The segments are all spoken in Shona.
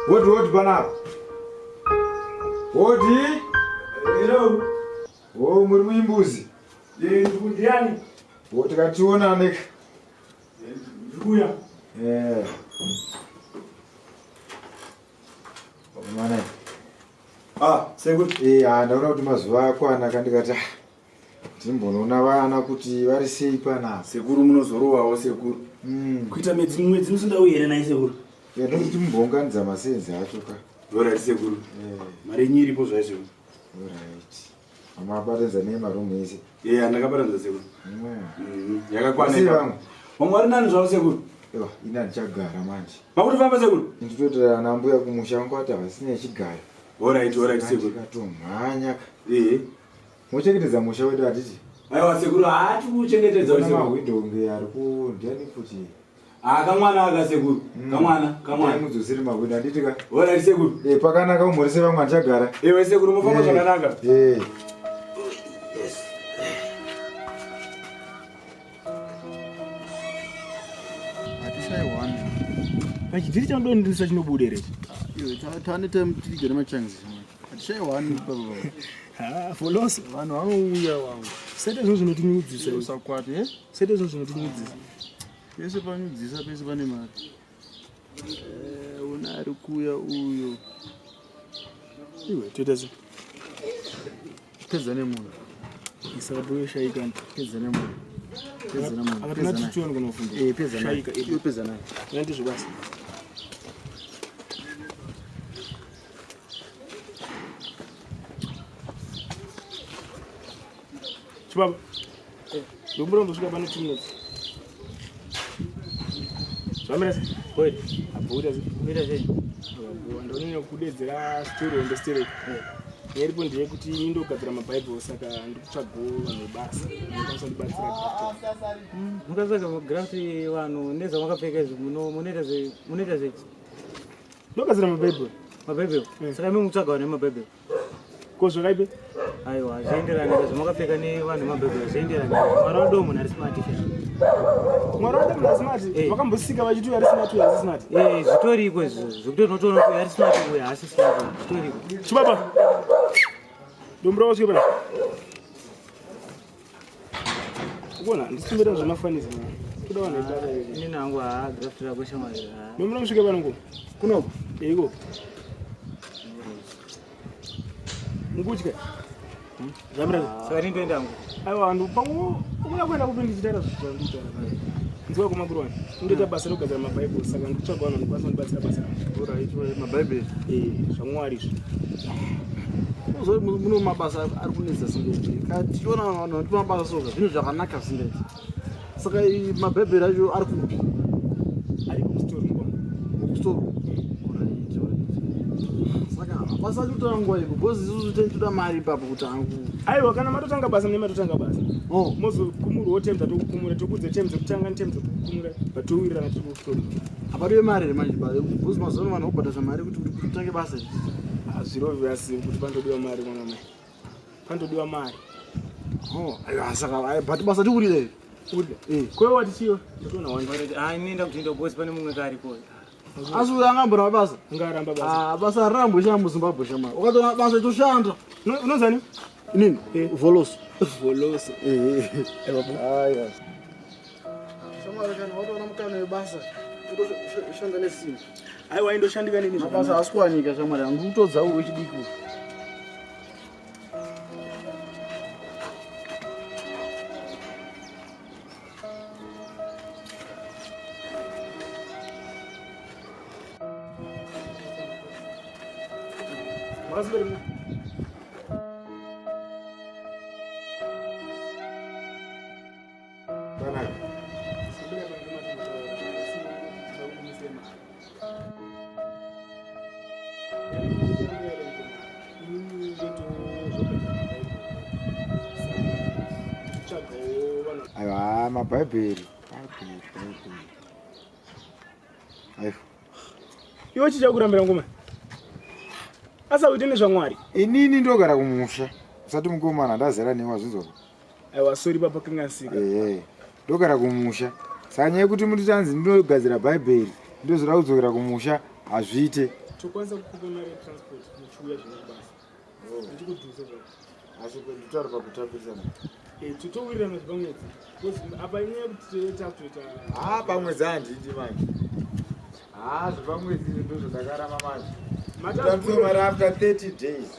What bana? What? Hello. Oh, muri muimbuzi. Ndiani? What kationa nek? Kuya. Mana. Sekuti. Ndaona kuti mazuva akwana kandikati ndimbonoona vana kuti vari sei pana. Sekuru munozorowawo sekuru. Kuita mwedzi unozoda uyere naye sekuru. Ndokuti mumbonganidza masenzi acho ka. Alright sekuru. Mari yenyu iripo zvai sekuru. Alright. Amabatanza nemarumu ese. Ndakabatanza sekuru. Yakakwana. Vamwe vari nani zvavo sekuru? ina ndichagara manje. Makutofamba sekuru? Nditotera ana mbuya kumusha wangu ati havasina chigara. Alright sekuru. Ndikatomhanya. Mochengetedza musha wedu hatiti? Aiwa sekuru haati kuchengetedza sekuru. Mawindo nge ari ku ndiani futi. Kamwana aka sekuru. Kamwana. Mudzosere mawindo handiti ka. Alright sekuru. Pakanaka umhorise vamwe ndichagara. Ewe sekuru mufamba zvakanaka. Pachidhiri chanodondirisa chinobude rechi. Tane time tirigere machanzi. Atishaiwani baba. Foloso. Vanhu vanouya wangu. Sete zvo zvinotinyudzisa. Usakwati Sete zvo zvinotinyudzisa. Pese panyudzisa pese pane mari. Una ari kuya uyo. Iwe toita zvo. Pedza nemunhu. Isabuye shaika. Pedza nemunhu. Pedza nemunhu. Akatona tichiona kunofunda. Pedza naye. Iwe pedza naye. Nandi zvobasa. Chibaba. Ndombura ndosvika pano 2 minutes. Zvamira sei? Kweli. Abuda sei? Ndonenya kudedzera story on the story. Yeripo ndiye kuti indogadzira maBible saka ndikutsvaga vanhu basa. Ndikwanisa kubatsira graft. Mukatsvaga graft vanhu ndeza makapfeka izvi munoita sei? Ndogadzira maBible. MaBible. Saka mimi mutsvaga vanhu maBible. Ko zvakaipe? Aiwa, zvienderana nezvamakapfeka nevanhu maBible zvienderana. Mwari wado munhu ari smart fashion. Mwari wado munhu ari smart. Vakambosika vachiti ari smart uye asi smart. Zvitoriko izvo. Zvekuti unotoona kuti ari smart uye asi smart. Zvitoriko. Chibaba. Ndombura wasvika pano. Kuona ndisimbira zvemafanisi. Kuda vanhu vataka. Ini nangu graft rako shamari. Ndombura kusvika pano ngo. Kunoko. Iko. Ngutya. Zamira. Saka ndindoenda ngo. Aiwa pangu ukuda kuenda kupindizira zvandita. Nzwa kumakurwana. Ndoita basa rokugadzira maBible saka nditsvaga vanhu ndikwanisa kubatsira basa. Bora icho maBible. Zvamwari izvo. Muno mabasa ari kunetsa singeti. Tichiona vanhu vati mabasa soga zvinhu zvakanaka singeti. Saka maBible acho ari kupi? Ari kustori kustori. Saka basa kutora nguva iko because isusu toda mari ipapo kuti angu. Aiwa kana matotanga basa nematotanga basa. Mozokumurwa terms atokukumura tokudze terms ekutanga neterms ekukumura batowirirana tiri kustori. Apadiwe mari ere manje basa because mazuva vanhu vobhadhasa mari kuti utange basa iri. Zvirovhasi kuti pandodiwa mari mwana mai. Pandodiwa mari. Aiwa saka but basa tikurire. Kuda. Kwewe watichiwa? Ndotona 1. Inoenda kuti ndobosi pane mumwe kariko. Asi uyo angambora basa? Ngaramba basa. Basa rambo cha muZimbabwe chama. Ukatona basa toshanda. Unozani? Nini? Voloso. Voloso. Aiwa. Shamara kana watoona mukana webasa. Utoshanda nesimba. Aiwa indoshandika nini zvakana? Mabasa asikuwanika shamara. Ngutodza uwe chidiki. Makasibere. Aiwa, maBible. Aiwa. Iwe chichakurambira ngoma? Asa kuti nezvaMwari. Inini ndogara kumusha. Usati mukomana ndazera newa zvizo. Aiwa sorry baba kangasika. Ndogara kumusha. Saka nyaya yekuti muti tanzi ndinogadzira Bible. Ndozoda kudzokera kumusha azviite. tokwanisa kukupa mari yetransport muchiuya zvine basa ndichikudhusa zvako asi nditaura pakutapurisana totowirirana zvepamwedzi apa inyaya kuti tatoita pamwedzi handiti manje zvepamwedzi ndo zvakarama manje mari after 30 days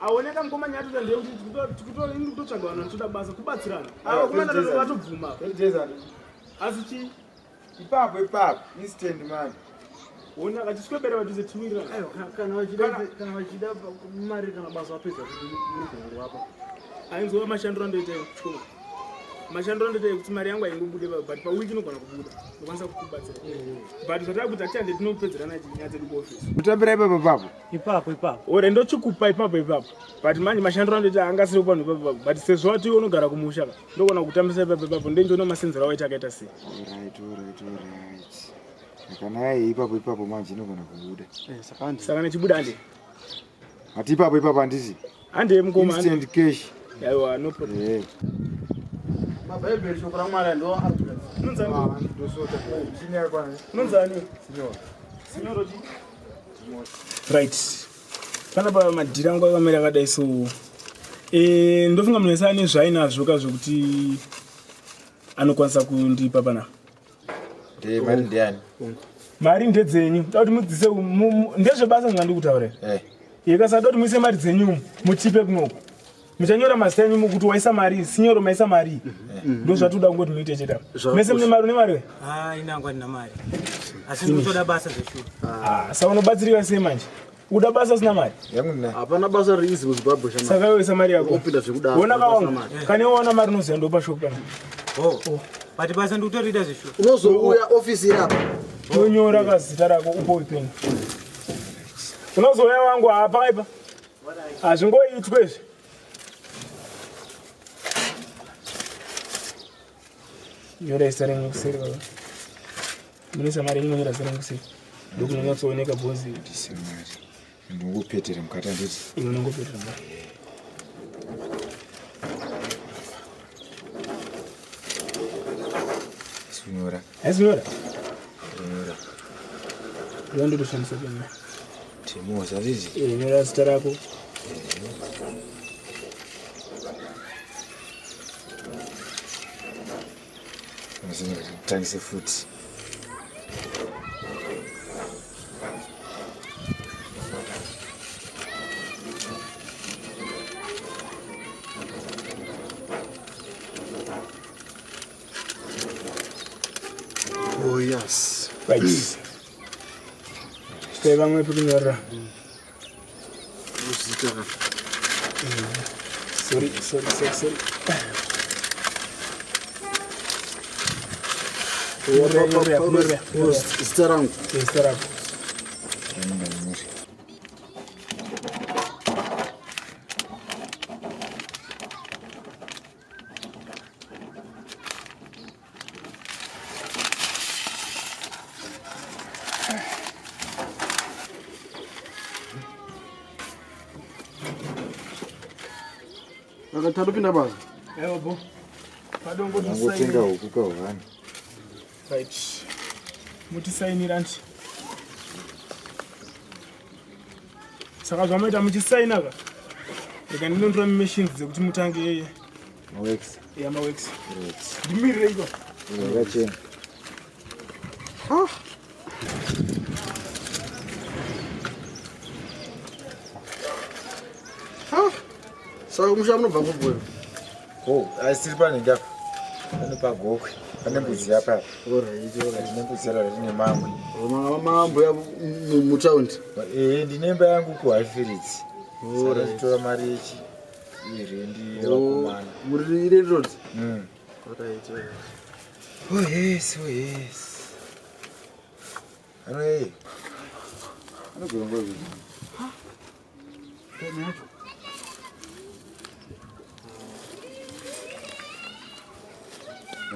aoneka ngoma nyatoita ndeyekuti totsvaga vanhu vanotoda basa kubatsirana ava kumanaa vatobvuma asi chii ipapo instant man ona achiswebera vadhuze tiwirirana kana vachida mari kana basa vapedza apa ainzova mashandiro andoita ekuchikoma mashandiro andoita ekuti mari yangu aingobude but pawiki inogona kubuda ndokwanisa kukubatsira but zvatava kuti atiande tinopedzerana nyaya dzedu kuofisi kutambira ipapo ore ndochikupa ipapo but manje mashandiro andoita angasiri kupanhu ipapo but sezvo wati unogara kumushaka ndogona kutambisa ipapo ndendiona masenzero awaita akaita sei kana yai ipapo manje inogona kubuda saka nechibuda ande hati ipapo handisi ande mukoma instant cash aiwa no problem mabhaibheri shoko ramwari ndo nonzani right panapa madhiri angu akamira akadai so ndofunga munhu wese ane zvainazvo kazvokuti anokwanisa kundipa pana mari ndiani mari ndedzenyu da kuti mudzise ndezvebasa zvandikutaurira ikasada kuti muise mari dzenyu mutipe kunoko muchanyora mazita enyu mukuti waisa mari sinyoro maisa mari ndo zvatoda kungoti muite cheta mese mune mari une mari inangu handina mari asi ndinotoda basa zveshura saka unobatsirika sei manje uda basa usina mari hapana basa riizi kuzimbabwe saka yoisa mari yako opinda zvekudaro ona kawangu kana waona mari unoziva ndopa shopu kana but basa ndikutorida zveshura unozouya ofisi yapa tonyora kazita rako upo ipeni unozouya wangu pakaipa hazvingoitwezve nyora zita renyu kuseri baba munisa mari yenyu monyora zita renyu kuseri ndokunonyatsooneka bhozi ndongopetera mukati anditi iwe unongopetera mari sinyora aisinyora ndondotoshandisa penya timoza zizi nyora zita rako tangise futi yes right stay vamwe pekunyorera sorry zita rangu akatadopinda basa aiwabo angotenga huku kahwani right mutisainira nti saka zvamaita muchisaina ka reka ndinondora mumachines dzekuti mutange maworks ndimirire iko yakachena saka musha munobva kubweyo aisiri panengapo pane pagokwe pane mbudzi yapa tine mbudzi yara tine mangwe mambo yavo mutaundi ndinemba yangu kuhaifiridzi saka titora mari yechi irendi yevakomana muri irendiroti yes ano anogorongozvi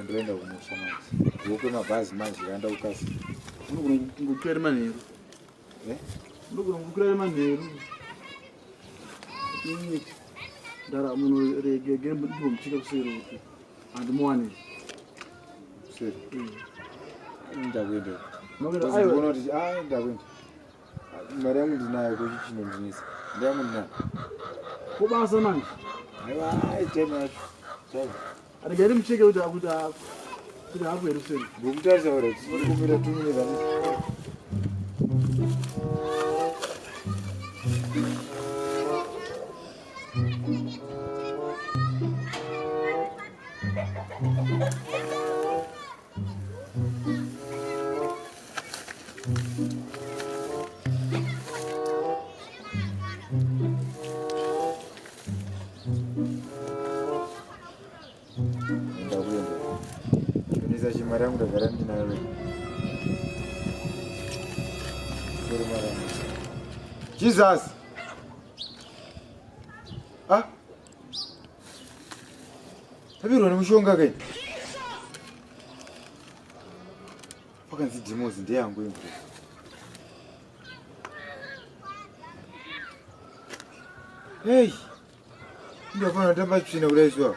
ndoenda kumusha manje kuokwe mabhazi manje kaenda ukasi ngukwira manheru ndogona ngukwira manheru ndara munhu regege ndibomuchika kuseri kuti handimuwane kuseri ndakuenda ndakuenda ndakuenda mari yangu ndinayo kuchichinondinisa. Ndiyangu ndinayo. Kubasa manje. Aiwa, time yacho. Time. Arigari mucheke kuti hapo eruseni. Ngokutarisa ora tiri kumira tumire vani. Mari yangu ndagara ndinayo. Jesus. Ah. Tabirwa nemushonga kai. Pakanzi dimozi ndeyangu imwe. Hey. Ndafana tamba china kulaiswa.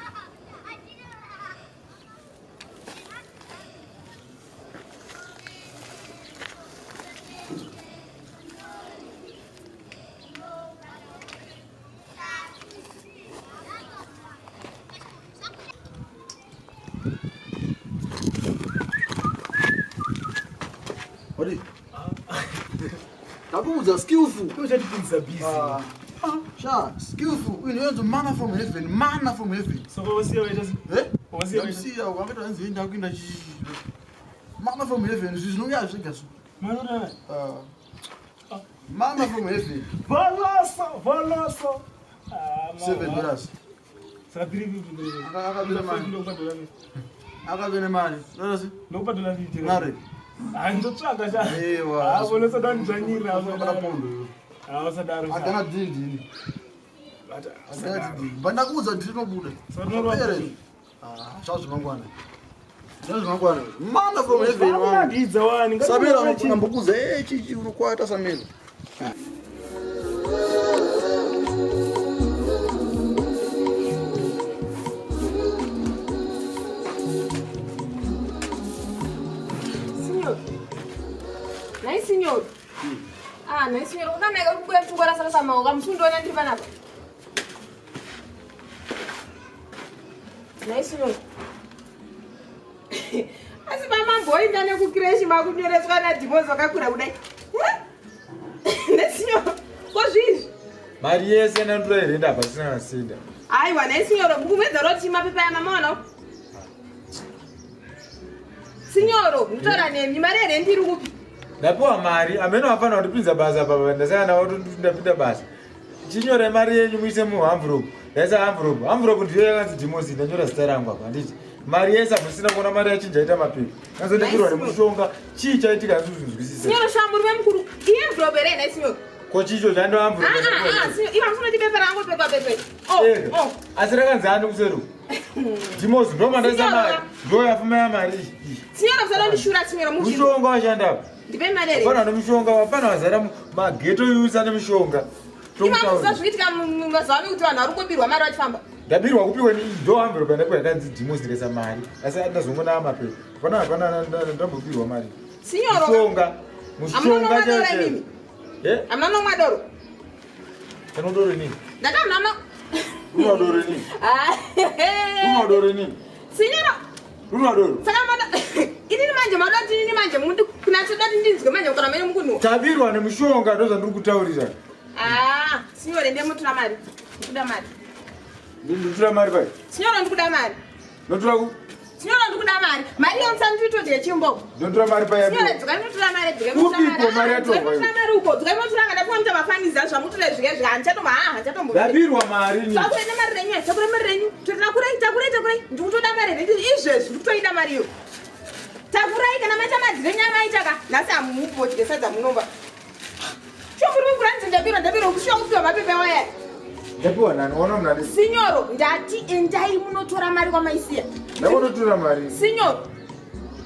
Odi. Tabuza skillful. Who just Kupinzwa busy? Sha, skillful. We know the manna from heaven, manna from heaven. So what was your just? Eh? What was your See, I want to answer in the manna from heaven. This is no guy think us. Manana? Manna from heaven. Voloso. $7. Sabiri. Akabene mali. Nonse. Nokubhadala vipi? Nare. Andotsvaga cha. Ewa. Bonesa danjanyira Akabana pondo. Sadaro. Adana dindi. Bandakuza ndinobuda. Sadaro. Shazi mangwana. Shazi mangwana. Manna from heaven. Ngidza wani. Samela unombukuza chichi unokwata Samela. Senhor. Ah, não, senhor. O cara não pode jogar essa mão. Vamos juntar na tribuna. Não, senhor. Assim vai mambo ainda não com creche, mas com dinheiro é só na divosa vai curar o daí. Não, senhor. Hoje. Maria se não trouxe ainda para ser nascida. Ai, wa não, senhor. O governo da rota cima pepe na mão, não. Senhor, não torna nem me maré nem tiro. Ndapuwa mari ameno afana kutipinza basa baba ndasana watu ndapita basa. Chinyore mari yenyu muise mu envelope. Yasa envelope ndiyo yakanzi deposit ndanyora zita rangu apa nditi. Mari yesa musina kuona mari yachinja ita mapepa. Nazo ndikirwa nemushonga chii chaitika nzuzunzwisisa. Senhor shamburu wemkuru. Envelope rena senhor. Ko chicho chando envelope. Senhor, iva mfuna tipepa rangu pepa pepe. Oh. Asirakanzani kuseru. Dimozi ndo mandasa mari. Ndo yafuma ya mari. Senhor afuna ndishura senhor mushonga. Mushonga washanda. Ndipe madere. Hapana nemushonga wapana wazara mageto yusa nemushonga. Imamusa zviitika mumazano kuti vanhu vari kubirwa mari vachifamba. Ndabirwa kupiwa ni ndo envelope ndipo yakanzi deposit resa mari. Asi andazongona mapepa. Hapana ndambobirwa mari. Signoro. Mushonga chacho. Amna no madoro. Kanodoro nini? Ndakamna. Unodoro nini? Unodoro nini? Signoro. Unodoro. Saka mada. Ini manje madati ini manje muntu kunatodati ndinzwe manje ukana mene mukuno. Tabirwa nemushonga ndo zvandiri kutaurira. Signore ndiye mutura mari. Ndikuda mari. Ndikuda mari pai? Signore ndikuda mari. Notura ku? Signore ndikuda mari. Mari yonsa ndito je chimbo. Ndotura mari pai. Signore dzikamutura mari, dzikamutura mari. Upi mari yato pai? Dzikamutura mari uko, dzikamutura ngada kuita mafaniza zvamutule zvike zvanchatomba chatombo. Ndabirwa mari ni. Takurenda mari renyu, takurenda mari renyu. Takurai. Ndikutoda mari renyu. Izvezvi ndikutoida mari yo. Takurai kana maita madzire nyama itaka. Nasi amupo chikesadza munomba. Chomburi kuranzi ndabirwa kushuwa kupiwa mapepe waya. Ndapiwa nani? Ona mnani? Signoro, ndati endai munotora mari kwamaisiya. Ndakonotora mari. Signoro.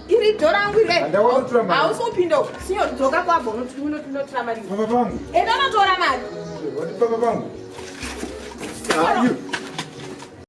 Iri dhorangu ire. Ndakonotora mari. Hausi upinda. Signoro, dzoka kwabvo unotora mari. Papa pangu. Enda unotora mari. Wati papa pangu.